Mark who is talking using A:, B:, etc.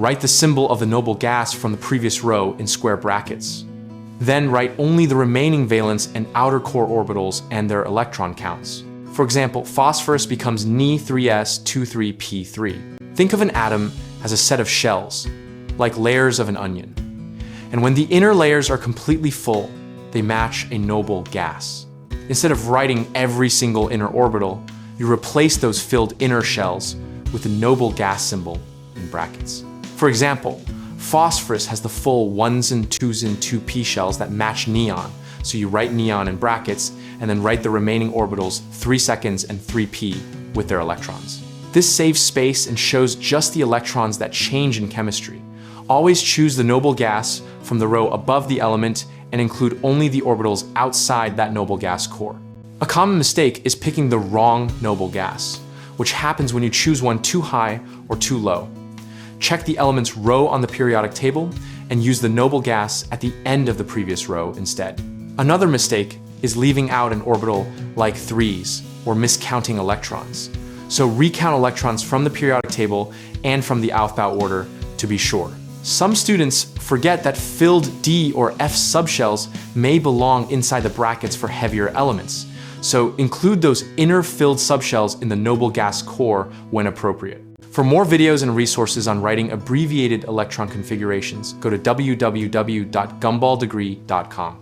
A: Write the symbol of the noble gas from the previous row in square brackets. Then write only the remaining valence and outer core orbitals and their electron counts. For example, phosphorus becomes Ni3s23p3. Think of an atom as a set of shells, like layers of an onion. And when the inner layers are completely full, they match a noble gas. Instead of writing every single inner orbital, you replace those filled inner shells with the noble gas symbol in brackets. For example, phosphorus has the full 1s and 2s and 2p shells that match neon, so you write neon in brackets and then write the remaining orbitals 3 seconds and 3p with their electrons. This saves space and shows just the electrons that change in chemistry. Always choose the noble gas from the row above the element and include only the orbitals outside that noble gas core. A common mistake is picking the wrong noble gas, which happens when you choose one too high or too low. Check the element's row on the periodic table and use the noble gas at the end of the previous row instead. Another mistake is leaving out an orbital like 3s or miscounting electrons. So recount electrons from the periodic table and from the Aufbau order to be sure. Some students forget that filled D or F subshells may belong inside the brackets for heavier elements. So include those inner filled subshells in the noble gas core when appropriate. For more videos and resources on writing abbreviated electron configurations, go to www.gumballdegree.com.